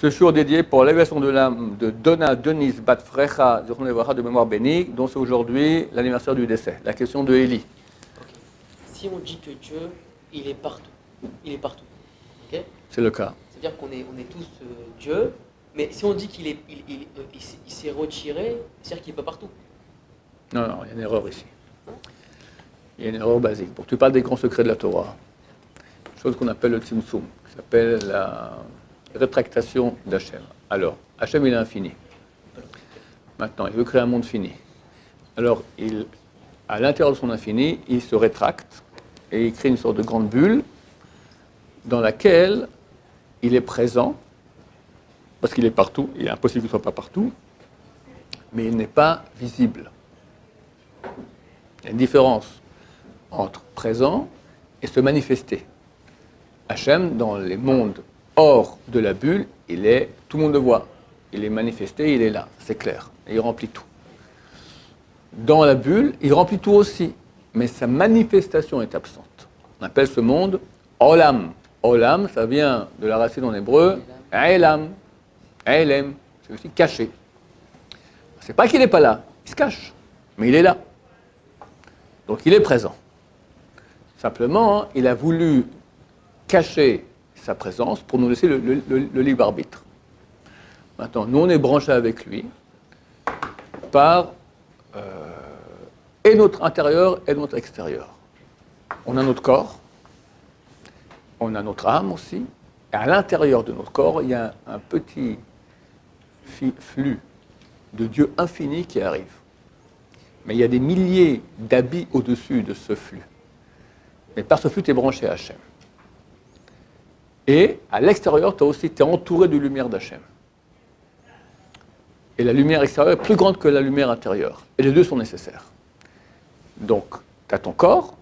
Ce jour dédié pour l'élévation de l'âme de Donna Denise Bat Frecha de mémoire bénie, dont c'est aujourd'hui l'anniversaire du décès. La question de Élie. Okay. Si on dit que Dieu, il est partout, okay? C'est le cas. C'est-à-dire qu'on est tous Dieu, mais si on dit qu'il s'est retiré, c'est-à-dire qu'il n'est pas partout. Non, il y a une erreur ici. Il y a une erreur basique. Pour que tu parles des grands secrets de la Torah, chose qu'on appelle le Tzimtzum, qui s'appelle la rétractation d'Hachem. Alors, Hachem, il est infini. Maintenant, il veut créer un monde fini. Alors, à l'intérieur de son infini, il se rétracte et il crée une sorte de grande bulle dans laquelle il est présent, parce qu'il est partout, il est impossible qu'il ne soit pas partout, mais il n'est pas visible. Il y a une différence entre présent et se manifester. Hachem, dans les mondes hors de la bulle, tout le monde le voit. Il est manifesté, il est là, c'est clair. Et il remplit tout. Dans la bulle, il remplit tout aussi, mais sa manifestation est absente. On appelle ce monde Olam. Olam, ça vient de la racine en hébreu, Elam. Elem, c'est aussi caché. C'est pas qu'il n'est pas là, il se cache, mais il est là. Donc il est présent. Simplement, il a voulu cacher sa présence pour nous laisser le libre arbitre. Maintenant, nous on est branchés avec lui par et notre intérieur et notre extérieur. On a notre corps, on a notre âme aussi, et à l'intérieur de notre corps, il y a un petit flux de Dieu infini qui arrive. Mais il y a des milliers d'habits au-dessus de ce flux. Mais par ce flux, tu es branché à Hachem. Et à l'extérieur, tu es entouré de lumière d'Hachem. Et la lumière extérieure est plus grande que la lumière intérieure. Et les deux sont nécessaires. Donc, tu as ton corps,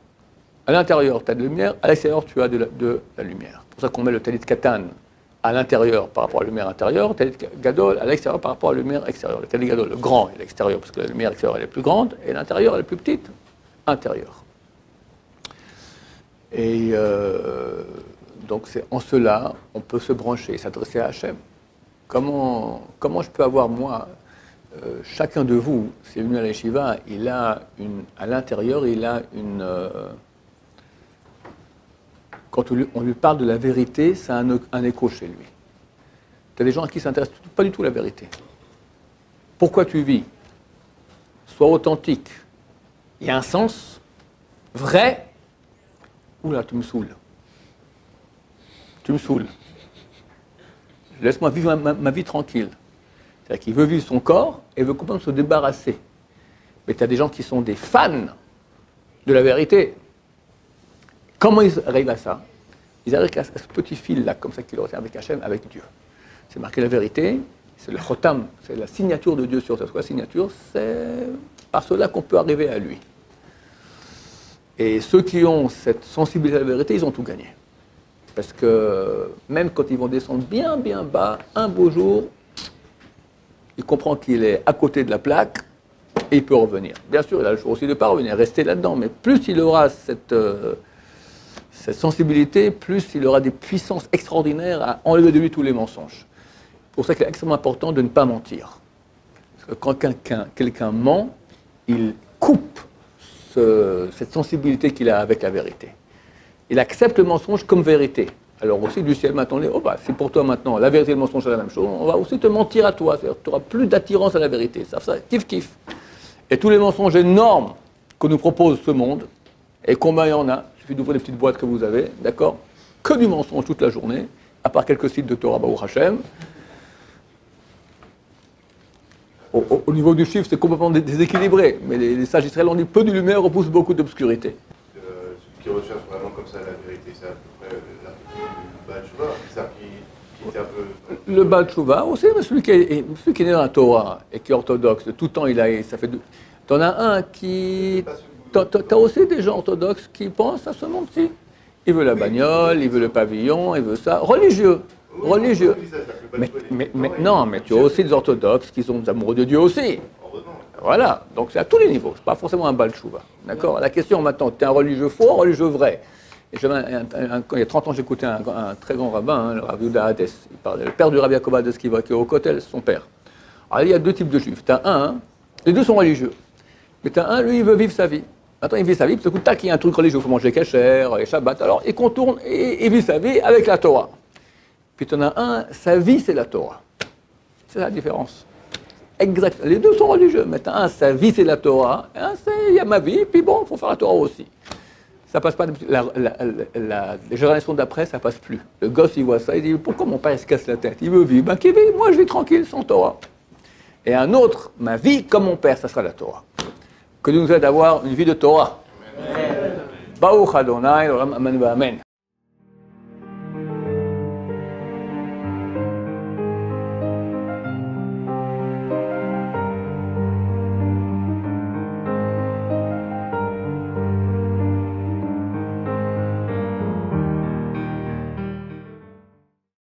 à l'intérieur, tu as de la lumière, à l'extérieur, tu as de la lumière. C'est pour ça qu'on met le talit katan à l'intérieur par rapport à la lumière intérieure, le talit gadol à l'extérieur par rapport à la lumière extérieure. Le talit gadol, le grand, est l'extérieur, parce que la lumière extérieure, elle est plus grande, et l'intérieur, elle est plus petite, intérieure. Et donc, c'est en cela, on peut se brancher, s'adresser à Hachem. Comment je peux avoir, moi, chacun de vous, c'est venu à la yeshiva, il a à l'intérieur, il a une... quand on lui parle de la vérité, ça a un écho chez lui. Tu as des gens qui ne s'intéressent pas du tout à la vérité. Pourquoi tu vis? Sois authentique. Il y a un sens vrai. Oula, tu me saoules. Tu me saoules. Laisse-moi vivre ma vie tranquille. C'est-à-dire qu'il veut vivre son corps et veut complètement se débarrasser. Mais tu as des gens qui sont des fans de la vérité. Comment ils arrivent à ça? Ils arrivent à ce petit fil-là, comme ça qu'ils retient avec Hachem, avec Dieu. C'est marqué la vérité, c'est le chotam, c'est la signature de Dieu sur ça. C'est quoi la signature? C'est par cela qu'on peut arriver à lui. Et ceux qui ont cette sensibilité à la vérité, ils ont tout gagné. Parce que même quand ils vont descendre bien, bien bas, un beau jour, il comprend qu'il est à côté de la plaque et il peut revenir. Bien sûr, il a le choix aussi de ne pas revenir, rester là-dedans. Mais plus il aura cette sensibilité, plus il aura des puissances extraordinaires à enlever de lui tous les mensonges. C'est pour ça qu'il est extrêmement important de ne pas mentir. Parce que quand quelqu'un ment, il coupe cette sensibilité qu'il a avec la vérité. Il accepte le mensonge comme vérité. Alors aussi, du ciel m'attendait, si pour toi maintenant, la vérité et le mensonge c'est la même chose, on va aussi te mentir à toi. C'est-à-dire tu n'auras plus d'attirance à la vérité. Ça, kiff, kiff. Et tous les mensonges énormes que nous propose ce monde, et combien il y en a, il suffit d'ouvrir les petites boîtes que vous avez, d'accord? Que du mensonge toute la journée, à part quelques sites de Torah Baruch Hashem. Au niveau du chiffre, c'est complètement déséquilibré, mais les sages israéliens ont dit peu de lumière repousse beaucoup d'obscurité. Celui qui recherche vraiment comme ça la vérité, c'est à peu près l'article du Baal Tshuva, ça qui était un peu... Le Baal Tshuva aussi, mais celui qui est né dans la Torah et qui est orthodoxe, de tout temps, ça fait... T'en as un qui... T'as aussi des gens orthodoxes qui pensent à ce monde-ci. Il veut la bagnole, il veut le pavillon, il veut ça. Religieux. Religieux. Mais non, mais tu as aussi des orthodoxes qui sont des amoureux de Dieu aussi. Voilà, donc c'est à tous les niveaux. C'est pas forcément un Baal Tshuva. D'accord? La question maintenant, tu es un religieux faux, un religieux vrai. Et il y a 30 ans, j'écoutais un très grand rabbin, le Rav Yehuda Hades. Il parlait, le père du Rabbi Yaakov Hades qui est au Kotel, son père. Alors, il y a deux types de juifs. T'as un, les deux sont religieux. Mais t'as un, lui, il veut vivre sa vie. Maintenant, il vit sa vie, puis tout coup, tac, il y a un truc religieux, il faut manger kasher, et Shabbat. Alors, il contourne et il vit sa vie avec la Torah. Puis t'en as un, sa vie, c'est la Torah. C'est la différence. Exact. Les deux sont religieux. Mais t'as un, sa vie, c'est la Torah. Et un, c'est, il y a ma vie, puis bon, il faut faire la Torah aussi. Ça passe pas. Les générations d'après, ça passe plus. Le gosse, il voit ça, il dit, pourquoi mon père, il se casse la tête? Il veut vivre. Ben, qu'il vive. Moi, je vis tranquille, sans Torah. Et un autre, ma vie, comme mon père, ça sera la Torah. Que Dieu nous aide à avoir une vie de Torah. Baruch Adonai, Amen, Amen.